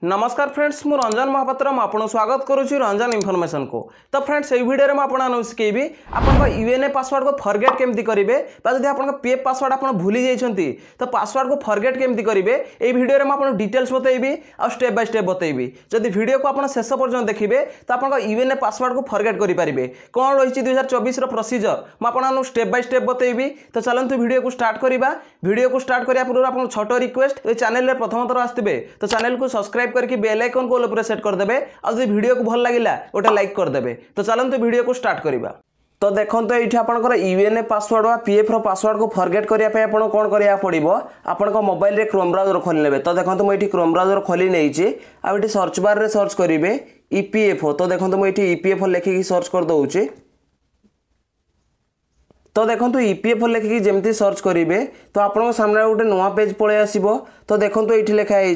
नमस्कार फ्रेंड्स मु रंजन महापात्र आपन स्वागत करुच्ची रंजन इनफॉरमेशन को। तो फ्रेंड्स ये वीडियो में आपको शिखेबी आपन यूएनए पासवर्ड को फॉरगेट केमती करेंगे जब आप पीएफ पासवर्ड आप भूली जाइए तो पासवर्ड को फॉरगेट केमती करेंगे ये वीडियो में आपको डिटेल्स बतेबी और स्टेप बाय स्टेप बतेबी। जब वीडियो को आप शेष पर्यटन देखिए तो आप यूएनए पासवर्ड को फॉरगेट करेंगे कौन रही 2024 प्रोसीजर मुझे स्टेप बाय स्टेप बतेबी। तो चलते वीडियो को स्टार्ट करवा। वीडियो को स्टार्ट करने पूर्व आप छोट रिक्वेस्ट ये चैनल में प्रथम थर आसते तो चैनल को सब्सक्राइब करके बेल आइकन को ऊपर सेट कर देबे और जब वीडियो को भल लगिला गोटे लाइक कर देबे। तो चलते वीडियो को स्टार्ट करवा। तो देखो ये आपंकर यूएनए पासवर्ड व पीएफ पासवर्ड को फॉरगेट करने आप कौन करा पड़ो आपण मोबाइल रे क्रोम ब्राउजर खोली नेबे। तो देखो मुझे क्रोम ब्राउजर खोली नहीं आठ सर्च बार रे सर्च करेंगे ईपीएफओ। तो देखो मुझे ईपीएफओ लिखिकी सर्च कर दूचे। तो देखो ईपीएफओ लिखिकी जमती सर्च करेंगे तो आपको सामने गोटे नुआ पेज पलि आसो। तो देखो ये लिखाई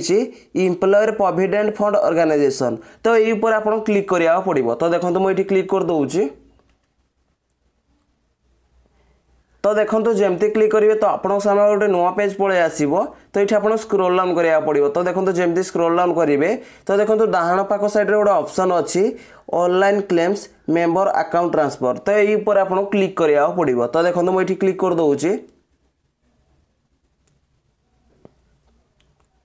एम्प्लॉयर प्रोविडेंट फंड ऑर्गेनाइजेशन। तो ये ऊपर आपको क्लिक करा पड़ो। तो देखो मुझे क्लिक कर दूची। तो देखो जमती क्लिक करेंगे तो आपको सामने गोटे नुआ पेज पलि आसो। तो ये आप स्क्रोल डाउन करा पड़ो। तो देखो जमती स्क्रोल डाउन करेंगे तो देखो डाहाण पाख साइड गोटे ऑप्शन अच्छी online claims member account transfer. तो ये ऊपर आपको क्लिक करा पड़ो। तो देखो मुझे क्लिक कर दूची।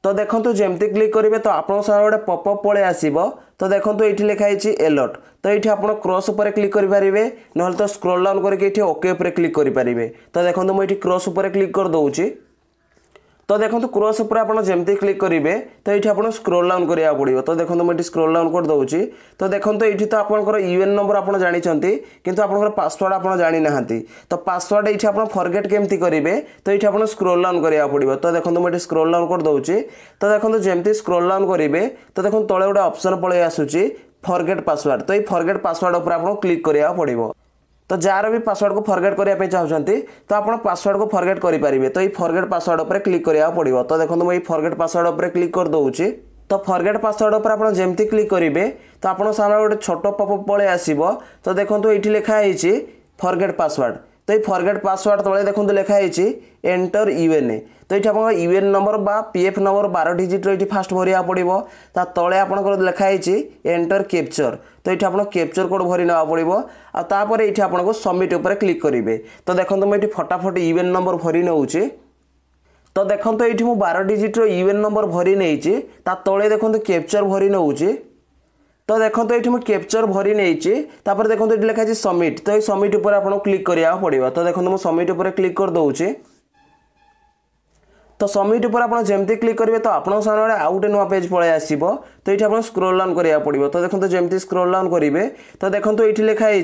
तो देखो जमती क्लिक करेंगे तो आपको सारा गोटे पॉपअप पलि आसो। तो देखो ये लिखाई अलर्ट। तो ये आप क्रॉस उपर क्लिक करेंगे ना तो स्क्रोल डाउन करके ओके उपर क्लिक करेंगे। तो देखो मुझे क्रॉस उपर क्लिक कर दूची। तो देखो क्रॉस उपर आप जमती क्लिक करेंगे तो ये आप स्क्रोल डाउन करा पड़ो। तो देखो मुझे स्क्रोल डाउन कर दूची। तो देखो ये तो आपंकर यूएन नंबर आप जानते किंतु आपंकर पासवर्ड आप जानी ना। तो पासवर्ड ये आप फॉरगेट केमती करेंगे तो ये आप स्क्रोल डाउन करा पड़ो। तो देखो मुझे स्क्रोल डाउन कर दूची। तो देखो जमती स्क्रोल डाउन करेंगे तो देखो तले गोटे ऑप्शन पलि आसूची फॉरगेट पासवर्ड। तो ये फॉरगेट पासवर्ड उपर आपको क्लिक करा पड़ो। तो जार भी पासवर्ड को फॉरगेट करने चाहते तो आप पासवर्ड को फॉरगेट करेंगे। तो ये फॉरगेट पासवर्ड उपर क्लिक करा पड़ो। तो देखो मुझे फॉरगेट पासवर्ड उपर क्लिक कर दूची। तो फॉरगेट पासवर्ड उपर आप जमती क्लिक करेंगे तो आप सामने गोटे छोट पॉपअप पलि आसो। तो देखो ये लिखाई फॉरगेट पासवर्ड। तो ये फॉरगेट पासवर्ड तले देखो लिखाई एंटर यूएनए। तो ये आप यूएन नंबर बा पीएफ नंबर 12 डिजिट ये फास्ट भरिया पड़ो। ता तले आपंकर लिखाई एंटर कैप्चर। तो ये आप कैप्चर कोड भरी ना पड़ो। आपर ये आपको सबमिट उपर क्लिक करेंगे। तो देखो मुझे फटाफट यूएन नंबर भरी नौचे। तो देखो ये 12 डिजिट यूएन नंबर भरी नहीं तले देखो कैप्चर भरी नौचे। तो देखो ये मुझे कैप्चर भरी नहीं देखो ये लिखाई सबमिट। तो ये सबमिट उपर आपको क्लिक करा पड़ो। तो देखो मुझे सबमिट उपर क्लिक कर दूचे। तो सबमिट उपर आप जमती क्लिक करेंगे तो आपको सामने आउ गोटे नुआ पेज पलि आसो। तो ये आप स्क्रोल डाउन करा पड़ो। तो देखो जमती स्क्रोल डाउन करेंगे तो देखो ये लिखाई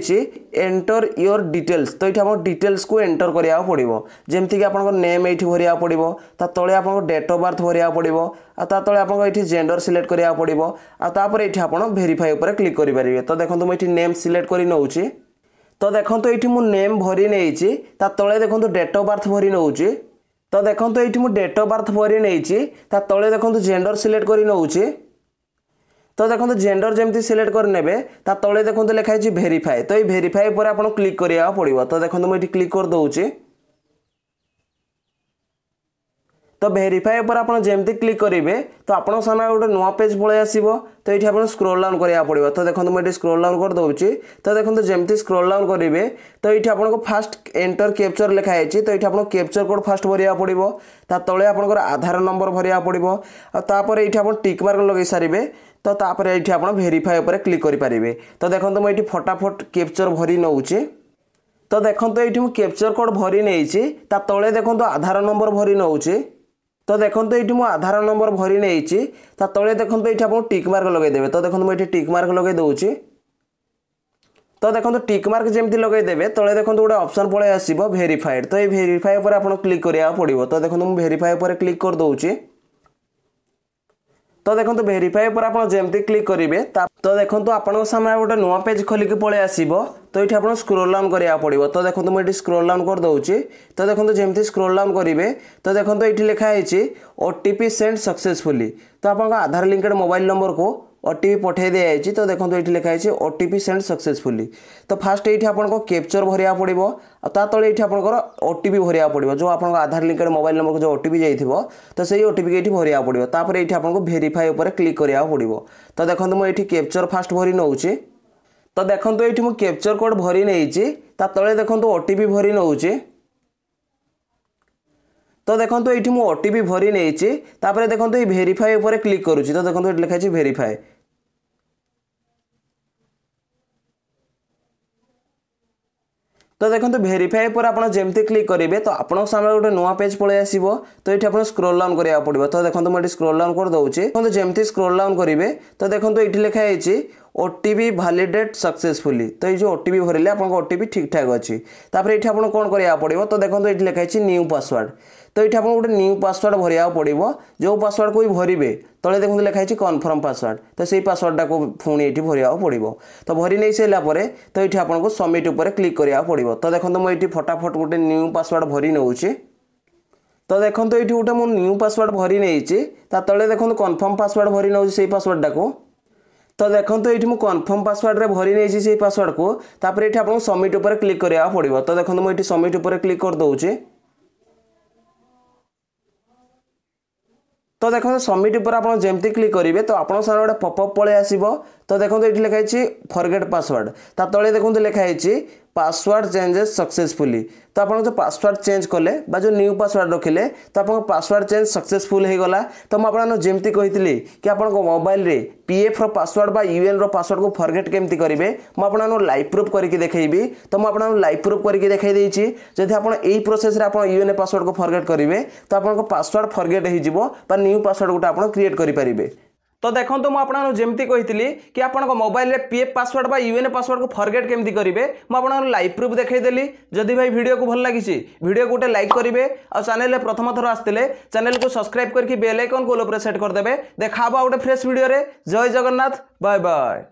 एंटर योर डिटेल्स। तो ये आप डिटेल्स को एंटर करा पड़ो। जमती आप नेम ये भरिया पड़ो। तले आप डेट ऑफ बर्थ भरिया पड़ो। तले आपको ये जेंडर सिलेक्ट करा पड़ो। आपर ये आप वेरीफाई उपर क्लिक करेंगे। तो देखो मुझे नेम सिलेक्ट कर नौची। तो देखो ये मुझे नेम भरी नहीं तले देखो डेट ऑफ बर्थ भरी नौची। तो देखो ये मुझे डेट ऑफ बर्थ भरी नहीं तले देखो जेंडर सिलेक्ट कर नौचे। तो देखो जेंडर जमती सिलेक्ट करने तले देखो लिखाई वेरीफाई। तो ये वेरीफाई पर आप क्लिक करा पड़ो। तो देखो मुझे क्लिक कर दूची। तो वेरीफाई पर आप जमती क्लिक करेंगे तो आप सामने गोटे नुआ पेज पलि आसो। तो ये आप स्क्रोल डाउन करा पड़ो। तो देखो मुझे स्क्रोल डाउन कर दूची। तो देखो जमती स्क्रोल डाउन करेंगे तो ये आपको फास्ट एंटर कैप्चर लिखाई। तो ये आप कैप्चर कोड फास्ट भरिया पड़ो। तले आपंकर आधार नंबर भरिया पड़ो। तापर ये आप टिक मार्क लगे सारे। तो तापर ये आप वेरीफाई उपर क्लिक करेंगे। तो देखो मुझे फटाफट कैप्चर भरी नौचे। तो देखो ये मुझे कैप्चर कोड भरी नहीं तले देखो आधार नंबर भरी नौचे। तो देखो ये मुझे आधार नंबर भरी नहीं तले देखो ये आप टिक मार्क लगेदेवे। तो देखो मुझे टिक मार्क लगे दूची। तो देखो टिक मार्क जमती लगेदेवे तले देखो गोटे ऑप्शन पलि आसो वेरीफाइड। तो ये वेरीफाई उपर आप क्लिक करा पड़ो। तो देखो मुझे वेरीफाई उपर क्लिक कर दूची। तो देखो वेरीफाई पर आप जमती क्लिक करेंगे तो देखो आपको सामने गोटे नुआ पेज खोलिक पलि आसो। तो ये आप स्क्रोल डाउन करा पड़ो। तो देखो मुझे स्क्रोल डाउन कर दूची। तो देखो जमती स्क्रोल डाउन करेंगे तो देखो ये लिखाई ओटीपी सेंड सक्सेसफुली। तो आप आधार लिंकेड मोबाइल नंबर को ओटीपी पठे दिखाई। तो देखो ये लिखाई ओटीपी सेंड सक्सेसफुली। तो फास्ट ये आपको कैप्चर भरिया पड़ो ता तले ये आपंकर ओटीपी भरिया पड़ो जो आप आधार लिंकेड मोबाइल नंबर को जो ओटीपी जाइए तो सही ओटीपी ये भरिया पड़ो। तापर ये आपको भेरीफाई उपर क्लिक करा पड़ो। तो देखो मुझे कैप्चर फास्ट भरी नौचे। तो देखो ये मुझे कैप्चर कोड भरी नहीं तले देखो ओटीपी भरी नौचे। तो देखो ये मुझे ओटीपी भरी नहीं देखो ये भेरीफाई उपर क्लिक करुँच। तो देखो ये लिखाई भेरीफाई। तो देखो भेरीफाई पर आप जमती क्लिक करेंगे तो आपन सामने गोटे नुआ पेज पलि आसो। तो ये आप स्क्रोल डाउन करा पड़ो। तो देखो मुझे स्क्रोल डाउन कर दूसरी। देखो जमती स्क्रोल डाउन करेंगे तो देखो ये लिखाई ओटीपी वैलिडेट सक्सेसफुली। तो ये जो ओटीपी भरले आप ओटीपी ठीक ठाक अच्छी। तापर ये आप कौन करा पड़ो। तो देखो ये लिखाई न्यू पासवर्ड। तो ये आप गोटे न्यू पासवर्ड भरिया पड़ो। जो पासवर्ड को भी भरवे तले देखो लिखाई कन्फर्म पासवर्ड। तो सही पासवर्डा को पुणी ये भरिया पड़ो। तो भरी नहीं सारा तो ये आपको सबमिट उपर क्लिक करा पड़ो। तो देखो मुझे फटाफट गोटे न्यू पासवर्ड भरी नौचे। तो देखो ये गोटे मुझे न्यू पासवर्ड भरी नहीं तले देखो कन्फर्म पासवर्ड भरी नौ से पासवर्डा को। तो देखो ये मुझे कन्फर्म पासवर्ड रे भरी नहीं से पासवर्ड को। तापर ये आपको सबमिट उपर क्लिक करा पड़ो। तो देखो मुझे सबमिट उपर क्लिक कर दूसरी। तो देखो सबमिट उपर आप जमती क्लिक करेंगे तो आप गोटे पपअप पलि आसो। तो देखो ये लिखाई फॉरगेट पासवर्ड। ता तले देखो लिखाई पासवर्ड चेंजेस सक्सेसफुली। तो आप जो पासवर्ड चेंज कले जो न्यू पासवर्ड रखिले तो आप पासवर्ड चेंज सक्सेसफुल हो गला। तो मुझे जमती कही कि आप मोबाइल रे पीएफ रो पासवर्ड बा यूएन रो पासवर्ड को फॉरगेट केमती करेंगे मुझे लाइव प्रूफ करके देखी। तो मुझे लाइव प्रूफ करके देखी देछि। जदि आप यही प्रोसेस रे आप यूएन पासवर्ड को फॉरगेट करेंगे तो आपको पासवर्ड फॉरगेट हो न्यू पासवर्ड गोटे आप क्रिएट करेंगे। तो देखो तो मुझे जमती कही कि आप मोबाइल रे पीएफ पासवर्ड बा यूएन पासवर्ड को फॉरगेट केमती करेंगे मुझे लाइव प्रूफ देखईदेली। जदि भाई वीडियो को भल लगी वीडियो को गोटे लाइक करेंगे और चैनल प्रथम थर आसते चैनल को सब्सक्राइब करके बेल आइकन को ऑल सेट करदे। देखा गोटे फ्रेश वीडियो रे। जय जगन्नाथ। Bye bye.